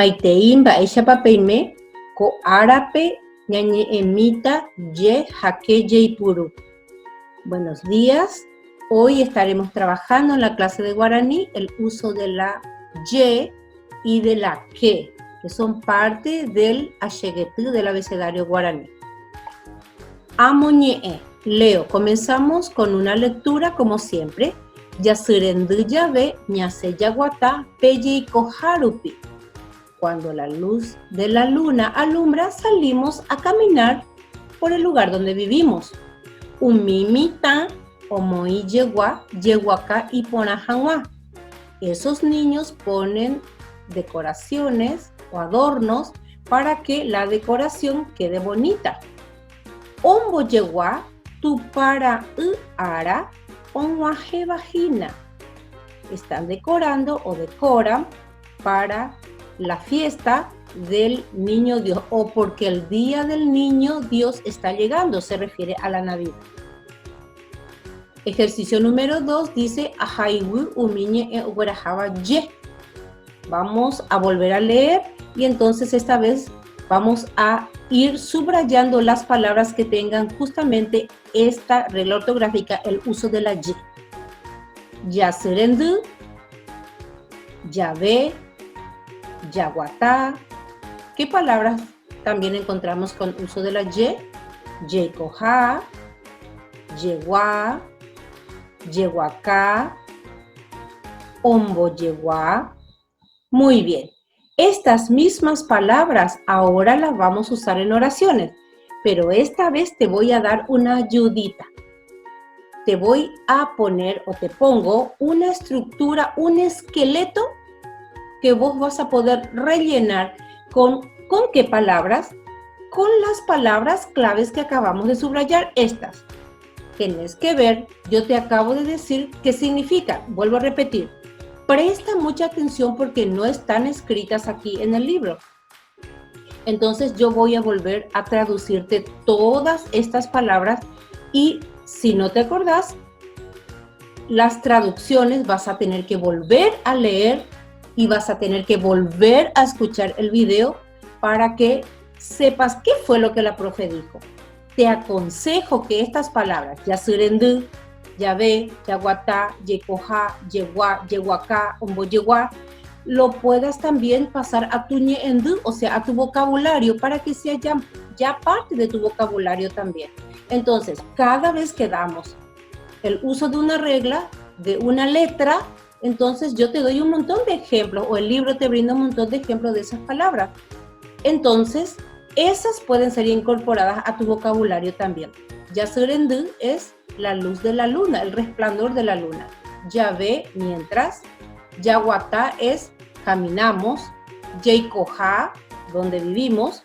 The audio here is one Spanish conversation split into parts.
Maitein mba'éichapa ko árape ñañe'ẽmíta ye hake jeipuru. Buenos días. Hoy estaremos trabajando en la clase de guaraní el uso de la ye y de la que son parte del asheguetú del abecedario guaraní. Amoñe'e. Leo. Comenzamos con una lectura como siempre. Yasırendu llave ñase yaguatá pelleiko harupi. Cuando la luz de la luna alumbra, salimos a caminar por el lugar donde vivimos. Umimita, omoi yegua, yeguaca y ponajanwa. Esos niños ponen decoraciones o adornos para que la decoración quede bonita. Ombo yegua, tu para ara, onwaje vagina. Están decorando o decoran para la fiesta del niño Dios o porque el día del niño Dios está llegando, se refiere a la Navidad. Ejercicio número 2 dice Ajaiwu umiñe e uberajaba ye. Vamos a volver a leer y entonces esta vez vamos a ir subrayando las palabras que tengan justamente esta regla ortográfica, el uso de la ye. Yasırendu, yabe, yaguatá. ¿Qué palabras también encontramos con uso de la ye? Yeikoja, yegua, yeguacá, ombo yegua. Muy bien. Estas mismas palabras ahora las vamos a usar en oraciones, pero esta vez te voy a dar una ayudita. Te voy a poner o te pongo una estructura, un esqueleto que vos vas a poder rellenar ¿con qué palabras? Con las palabras claves que acabamos de subrayar, estas. Tienes que ver, yo te acabo de decir qué significa. Vuelvo a repetir. Presta mucha atención porque no están escritas aquí en el libro. Entonces yo voy a volver a traducirte todas estas palabras y si no te acordás, las traducciones vas a tener que volver a leer y vas a tener que volver a escuchar el video para que sepas qué fue lo que la profe dijo. Te aconsejo que estas palabras, yasırendu, yabe, yaguatá, yecoja, yegua, yeguacá, ombo yegua, lo puedas también pasar a tu ñe'endu, o sea, a tu vocabulario, para que sea ya parte de tu vocabulario también. Entonces, cada vez que damos el uso de una regla, de una letra, entonces yo te doy un montón de ejemplos, o el libro te brinda un montón de ejemplos de esas palabras. Entonces, esas pueden ser incorporadas a tu vocabulario también. Yasırendu es la luz de la luna, el resplandor de la luna. Yabe, mientras. Yaguatá es caminamos. Yeikoja, donde vivimos.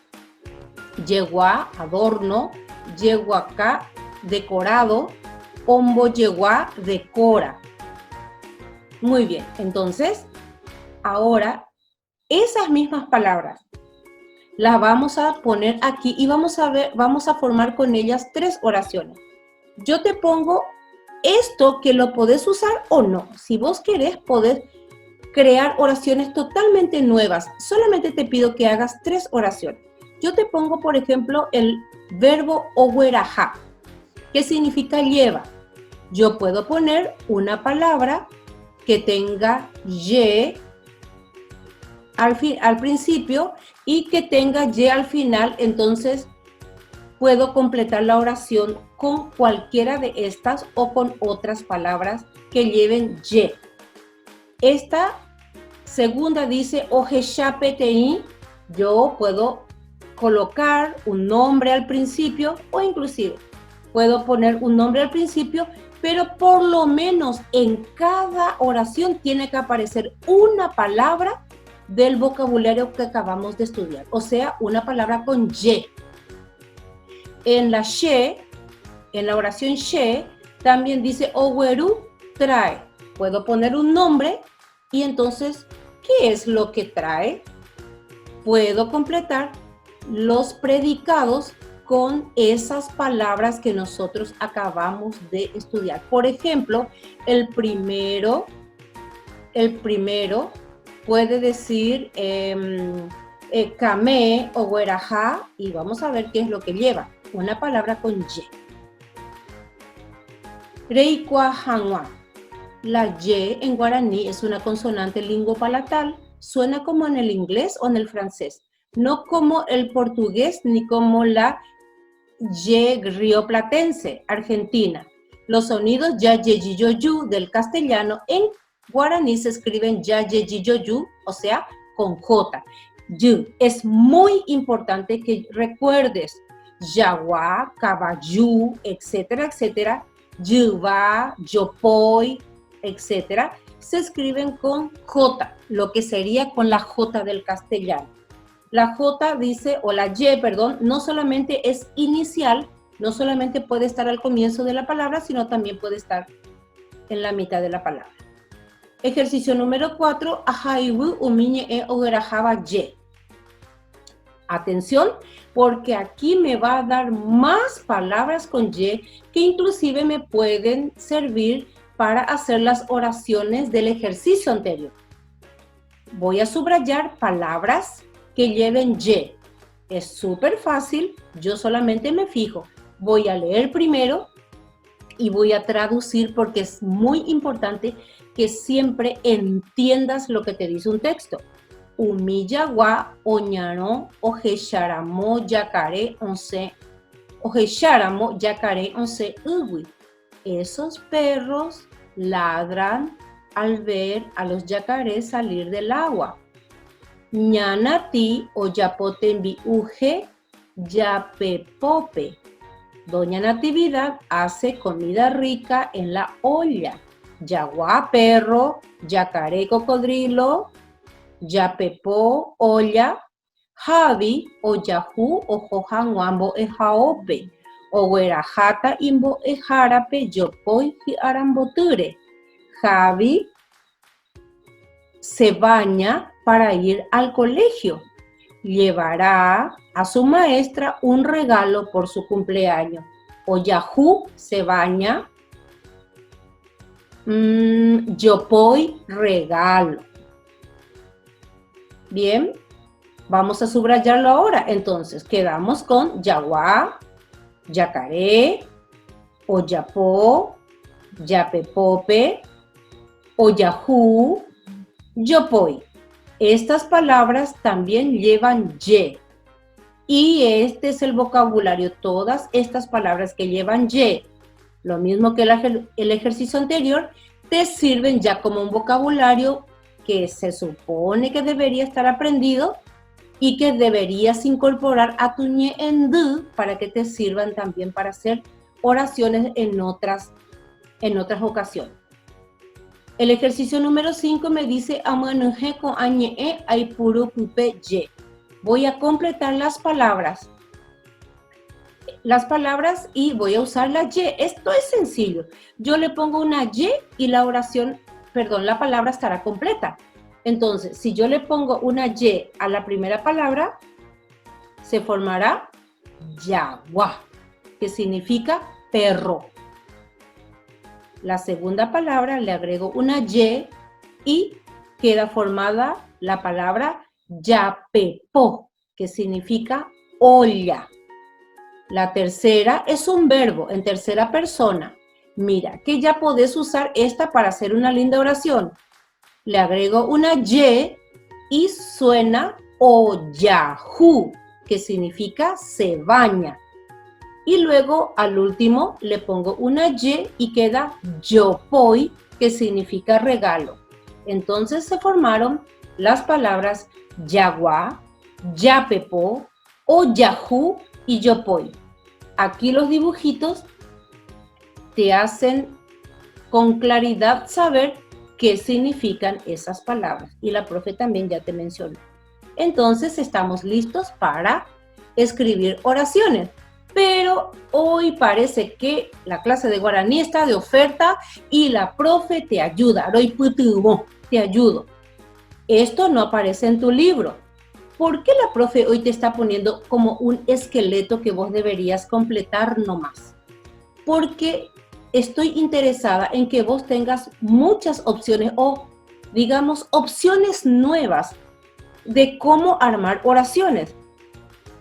Yegua, adorno. Yeguacá, decorado. Ombo yegua, decora. Muy bien, entonces, ahora, esas mismas palabras las vamos a poner aquí y vamos a formar con ellas 3 oraciones. Yo te pongo esto que lo podés usar o no. Si vos querés, podés crear oraciones totalmente nuevas. Solamente te pido que hagas 3 oraciones. Yo te pongo, por ejemplo, el verbo ogueraja, que significa lleva. Yo puedo poner una palabra que tenga ye al principio y que tenga ye al final, entonces puedo completar la oración con cualquiera de estas o con otras palabras que lleven ye. Esta segunda dice ojeshapetein, yo puedo colocar un nombre al principio o inclusive puedo poner un nombre al principio, pero por lo menos en cada oración tiene que aparecer una palabra del vocabulario que acabamos de estudiar, o sea, una palabra con ye. En la she, en la oración she, también dice oweru trae. Puedo poner un nombre y entonces, ¿qué es lo que trae? Puedo completar los predicados con esas palabras que nosotros acabamos de estudiar. Por ejemplo, el primero puede decir kame o guerajá, y vamos a ver qué es lo que lleva. Una palabra con Y. Reikua hanwa. La Y en guaraní es una consonante lingüopalatal. Suena como en el inglés o en el francés. No como el portugués ni como la Y rioplatense, argentina. Los sonidos ya, ye, yi, yo, yu del castellano en guaraní se escriben ya, ye, yi, yo, yu, o sea, con J. Yu. Es muy importante que recuerdes yaguá, cabayú, etcétera, etcétera. Yuba, yopoy, etcétera. Se escriben con J, lo que sería con la J del castellano. La J dice, o la Y, perdón, no solamente es inicial, no solamente puede estar al comienzo de la palabra, sino también puede estar en la mitad de la palabra. Ejercicio número 4, ajaiwu umiñe e ogerajaba Y. Atención, porque aquí me va a dar más palabras con Y que inclusive me pueden servir para hacer las oraciones del ejercicio anterior. Voy a subrayar palabras que lleven Y. Es súper fácil, yo solamente me fijo. Voy a leer primero y voy a traducir porque es muy importante que siempre entiendas lo que te dice un texto. Umiyagua, oñano, ojesharamo, yacaré, once, ojesharamo, yacaré, once, uwi. Esos perros ladran al ver a los yacarés salir del agua. Ñanati o yapotembi uje, yapepope. Doña Natividad hace comida rica en la olla. Yaguá, perro, yacaré, cocodrilo, yapepó, olla, javi, o yajú, o jojanguambo, ejaope, o guerajata, imbo, ejarape, yopoy, y aramboture. Javi se baña para ir al colegio. Llevará a su maestra un regalo por su cumpleaños. Oyahu se baña. Yopoy, regalo. Bien, vamos a subrayarlo ahora. Entonces, quedamos con yaguá, yacaré, oyapó, yapepope, oyahu, yopoy. Estas palabras también llevan Y. Y este es el vocabulario, todas estas palabras que llevan Y, lo mismo que el ejercicio anterior, te sirven ya como un vocabulario que se supone que debería estar aprendido y que deberías incorporar a tu ñeendú para que te sirvan también para hacer oraciones en otras ocasiones. El ejercicio número 5 me dice amanuje con añe ay puro pupe Y. Voy a completar las palabras y voy a usar la Y. Esto es sencillo. Yo le pongo una Y y la palabra estará completa. Entonces, si yo le pongo una Y a la primera palabra, se formará yagua, que significa perro. La segunda palabra le agrego una y queda formada la palabra yapepo, que significa olla. La tercera es un verbo en tercera persona. Mira, que ya podés usar esta para hacer una linda oración. Le agrego una y suena oyahu, que significa se baña. Y luego al último le pongo una y queda yopoy, que significa regalo. Entonces se formaron las palabras yaguá, yapepo, oyahu y yopoy. Aquí los dibujitos te hacen con claridad saber qué significan esas palabras. Y la profe también ya te mencionó. Entonces estamos listos para escribir oraciones. Pero hoy parece que la clase de guaraní está de oferta y la profe te ayuda. Te ayudo. Esto no aparece en tu libro. ¿Por qué la profe hoy te está poniendo como un esqueleto que vos deberías completar nomás? Porque estoy interesada en que vos tengas muchas opciones o digamos, opciones nuevas de cómo armar oraciones.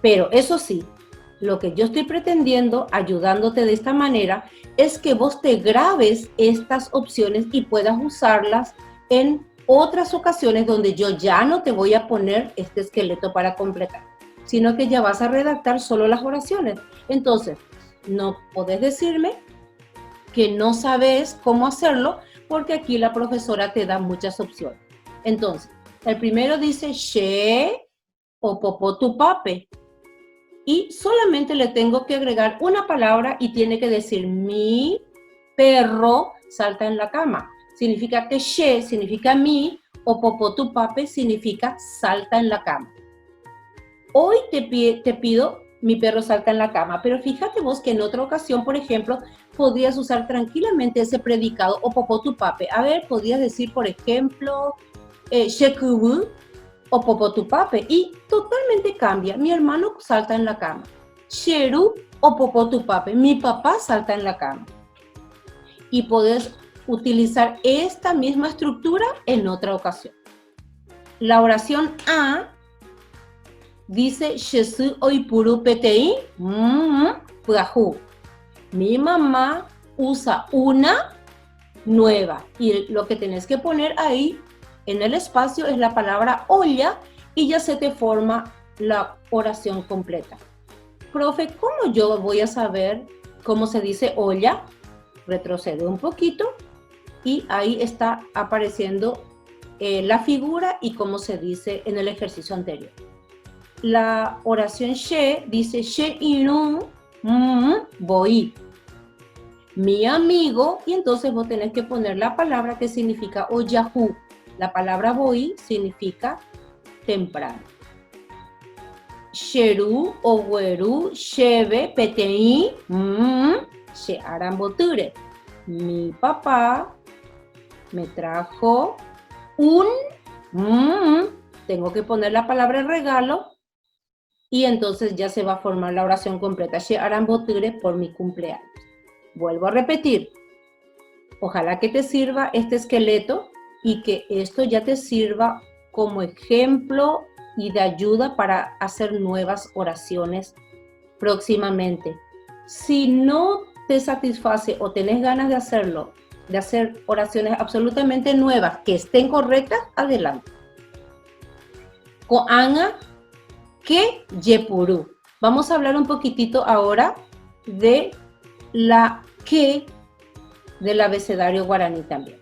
Pero eso sí, lo que yo estoy pretendiendo, ayudándote de esta manera, es que vos te grabes estas opciones y puedas usarlas en otras ocasiones donde yo ya no te voy a poner este esqueleto para completar, sino que ya vas a redactar solo las oraciones. Entonces, no podés decirme que no sabes cómo hacerlo, porque aquí la profesora te da muchas opciones. Entonces, el primero dice she o popó tu pape. Y solamente le tengo que agregar una palabra y tiene que decir mi perro salta en la cama. Significa que she significa mi o popó tu pape significa salta en la cama. Hoy te pido mi perro salta en la cama, pero fíjate vos que en otra ocasión, por ejemplo, podrías usar tranquilamente ese predicado o popó tu pape. A ver, podrías decir, por ejemplo, shekubu o popó tu pape y totalmente cambia. Mi hermano salta en la cama. Sheru o popó tu pape. Mi papá salta en la cama. Y podés utilizar esta misma estructura en otra ocasión. La oración A dice Shesu oipuru petei puahu. Mi mamá usa una nueva y lo que tenés que poner ahí en el espacio es la palabra olla y ya se te forma la oración completa. Profe, ¿cómo yo voy a saber cómo se dice olla? Retrocede un poquito y ahí está apareciendo la figura y cómo se dice en el ejercicio anterior. La oración she dice she inu voy. Mi amigo, y entonces vos tenés que poner la palabra que significa oyahu. La palabra voy significa temprano. Sheru, oweru, shebe, petei, she aramboture. Mi papá me trajo un, tengo que poner la palabra regalo, y entonces ya se va a formar la oración completa. She aramboture por mi cumpleaños. Vuelvo a repetir. Ojalá que te sirva este esqueleto y que esto ya te sirva como ejemplo y de ayuda para hacer nuevas oraciones próximamente. Si no te satisface o tenés ganas de hacerlo, de hacer oraciones absolutamente nuevas que estén correctas, adelante. Koanga que yepuru. Vamos a hablar un poquitito ahora de la que del abecedario guaraní también.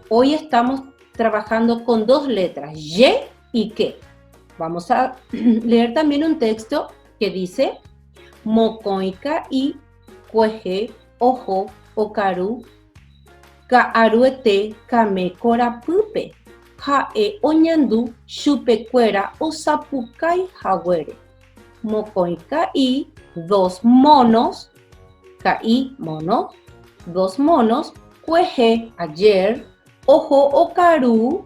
Hoy estamos trabajando con dos letras, Y y que. Vamos a leer también un texto que dice Mocoica y cueje, ojo, ocaru, kaaruete, kame corapupe, jae oñandu, chupecuera, osapucay, jaguere. Mocoica y dos monos, caí, mono, dos monos, cueje, ayer, ojo o caru,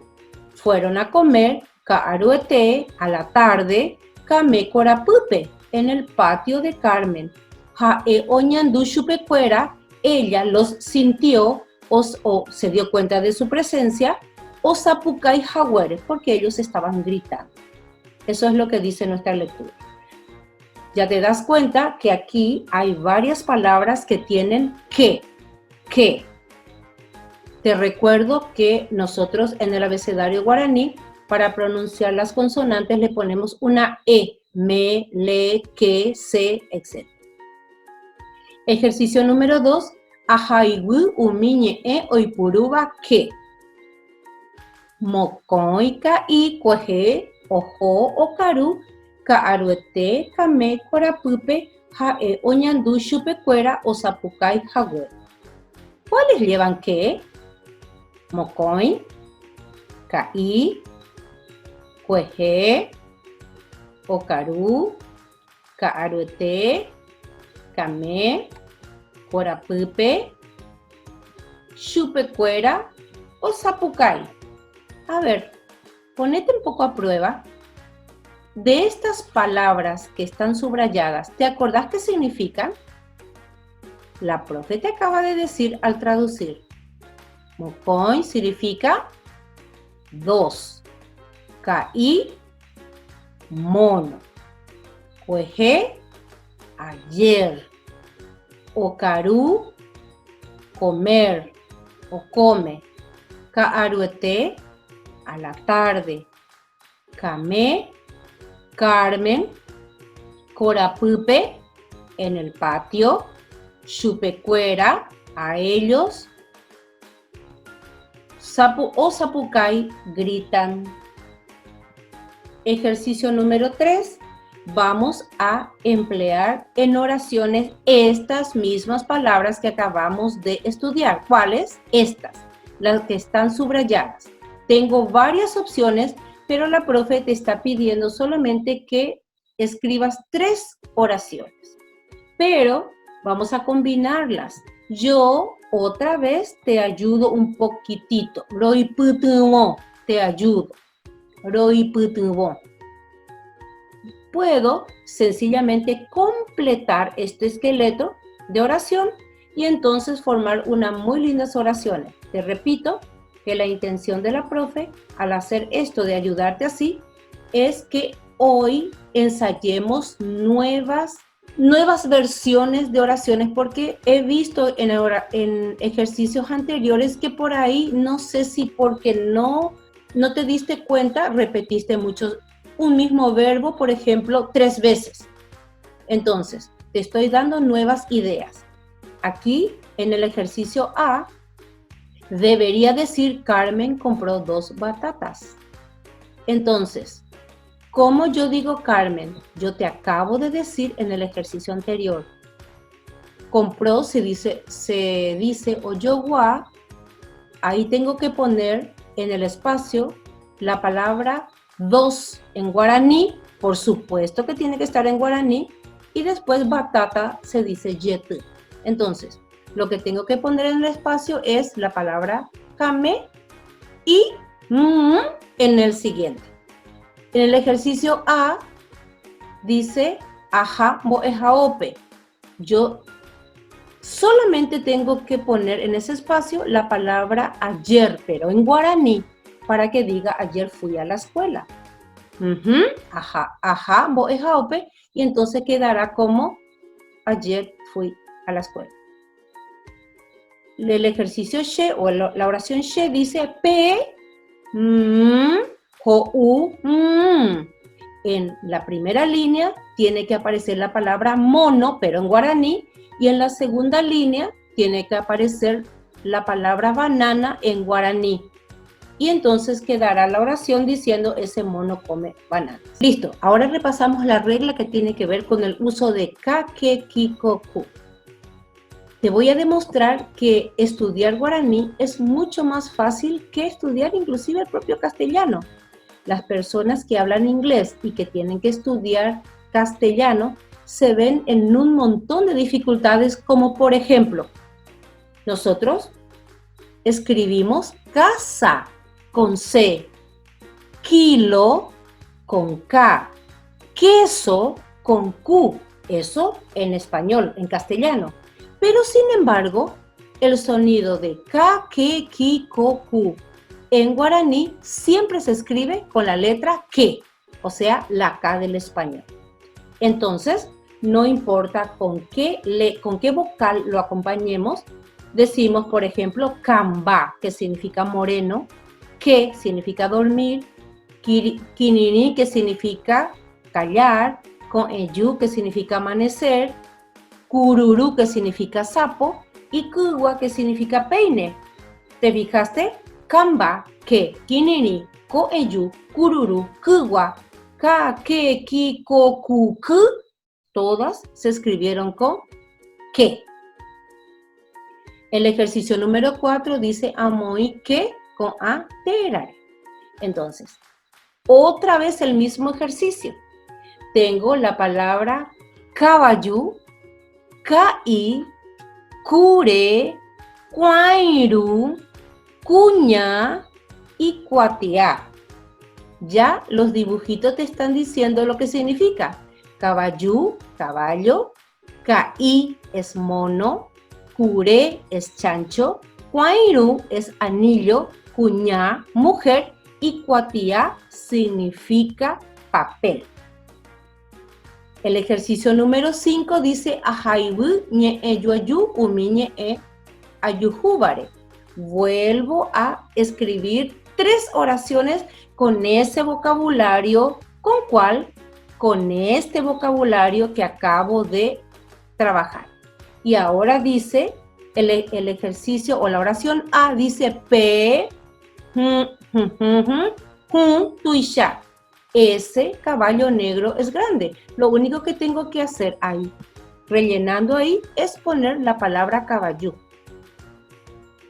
fueron a comer, caaruete, a la tarde, camé corapupe, en el patio de Carmen. Jae oñandú chupecuera, ella los sintió o se dio cuenta de su presencia, o sapucay jaguere, porque ellos estaban gritando. Eso es lo que dice nuestra lectura. Ya te das cuenta que aquí hay varias palabras que tienen que. Te recuerdo que nosotros en el abecedario guaraní, para pronunciar las consonantes le ponemos una E, me, le, que, se, etc. Ejercicio número 2, ajaigu umiñe e oipuruba que. Mocoica y cueje, ojo o caru, kaaruete, kame, corapupe, jae, oñandú, chupecuera, o sapucay, jaguer. ¿Cuáles llevan qué? Mocoy, caí, cueje, ocaru, kaaruete, camé, corapupe, chupecuera o sapucay. A ver, ponete un poco a prueba. De estas palabras que están subrayadas, ¿te acordás qué significan? La profe te acaba de decir al traducir. Mocoy significa 2. Caí, mono. Juejé, ayer. Ocarú, comer o come. Caaruete, a la tarde. Camé, Carmen. Corapupe, en el patio. Chupecuera, a ellos. Sapu o sapucay, gritan. Ejercicio número 3. Vamos a emplear en oraciones estas mismas palabras que acabamos de estudiar. ¿Cuáles? Estas, las que están subrayadas. Tengo varias opciones, pero la profe te está pidiendo solamente que escribas 3 oraciones. Pero vamos a combinarlas. Yo otra vez te ayudo un poquitito. Te ayudo. Puedo sencillamente completar este esqueleto de oración y entonces formar unas muy lindas oraciones. Te repito que la intención de la profe al hacer esto de ayudarte así es que hoy ensayemos nuevas versiones de oraciones, porque he visto en ejercicios anteriores que por ahí, no sé si porque no te diste cuenta, repetiste un mismo verbo, por ejemplo, 3 veces. Entonces, te estoy dando nuevas ideas. Aquí, en el ejercicio A, debería decir Carmen compró 2 batatas. Entonces, ¿cómo yo digo Carmen? Yo te acabo de decir en el ejercicio anterior. Compró se dice oyogua. Ahí tengo que poner en el espacio la palabra 2 en guaraní. Por supuesto que tiene que estar en guaraní. Y después batata se dice yetu. Entonces, lo que tengo que poner en el espacio es la palabra kame y en el siguiente. En el ejercicio A dice aja mo ejaope. Yo solamente tengo que poner en ese espacio la palabra ayer, pero en guaraní, para que diga ayer fui a la escuela. Aja mo ejaope, y entonces quedará como ayer fui a la escuela. El ejercicio she o la oración she dice pe en la primera línea tiene que aparecer la palabra mono, pero en guaraní, y en la segunda línea tiene que aparecer la palabra banana en guaraní. Y entonces quedará la oración diciendo ese mono come bananas. Listo, ahora repasamos la regla que tiene que ver con el uso de ka, ke, ki, ko, ku. Te voy a demostrar que estudiar guaraní es mucho más fácil que estudiar inclusive el propio castellano. Las personas que hablan inglés y que tienen que estudiar castellano se ven en un montón de dificultades, como por ejemplo, nosotros escribimos casa con C, kilo con K, queso con Q, eso en español, en castellano. Pero sin embargo, el sonido de K, ke, ki, ko, ku en guaraní siempre se escribe con la letra que, o sea, la K del español. Entonces, no importa con qué vocal lo acompañemos, decimos, por ejemplo, camba, que significa moreno, que significa dormir, kinini, que significa callar, con eyu, que significa amanecer, cururu, que significa sapo, y kugua, que significa peine. ¿Te fijaste? Kamba, que, kinini, ko eyu, kururu, kugua, ka, ke, ki, ko, ku, ku, todas se escribieron con que. El ejercicio número 4 dice amoi que con a terare. Entonces, otra vez el mismo ejercicio. Tengo la palabra caballo, kai, cure, cuairu, cuña y cuatea. Ya los dibujitos te están diciendo lo que significa. Caballo, caballo, caí es mono, cure es chancho, cuairu es anillo, cuñá, mujer, y cuatia significa papel. El ejercicio número 5 dice Ajaibu ñe yuayu umiñe ayujubare. Vuelvo a escribir 3 oraciones con ese vocabulario. ¿Con cuál? Con este vocabulario que acabo de trabajar. Y ahora dice el ejercicio o la oración A, dice P, tuisha. Ese caballo negro es grande. Lo único que tengo que hacer ahí, rellenando ahí, es poner la palabra caballo.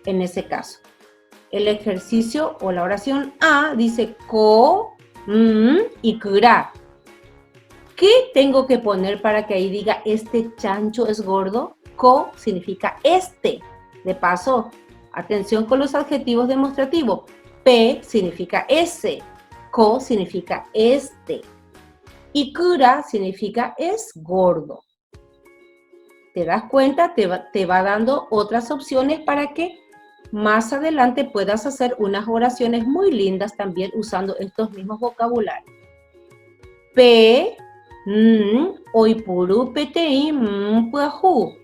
En ese caso, el ejercicio o la oración A dice ko y kura. ¿Qué tengo que poner para que ahí diga este chancho es gordo? Ko significa este. De paso, atención con los adjetivos demostrativos. P significa ese. Ko significa este. Y kura significa es gordo. ¿Te das cuenta? Te va dando otras opciones para que más adelante puedas hacer unas oraciones muy lindas también usando estos mismos vocabularios. P, oipuru petei puahu.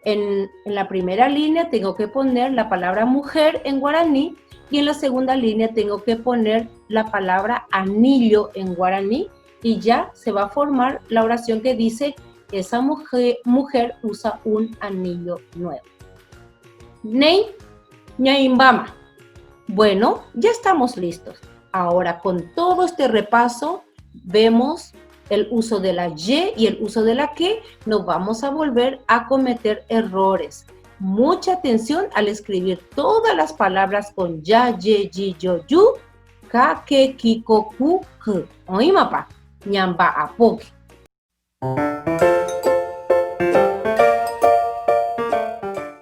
En la primera línea tengo que poner la palabra mujer en guaraní y en la segunda línea tengo que poner la palabra anillo en guaraní y ya se va a formar la oración que dice esa mujer usa un anillo nuevo. Nei ñaimbama. Bueno, ya estamos listos. Ahora con todo este repaso vemos el uso de la Y y el uso de la que, nos vamos a volver a cometer errores. Mucha atención al escribir todas las palabras con ya, ye, yi, yo, yu, ka, ke, ki, ko, ku, ku. Oímapa, ñamba, apoque.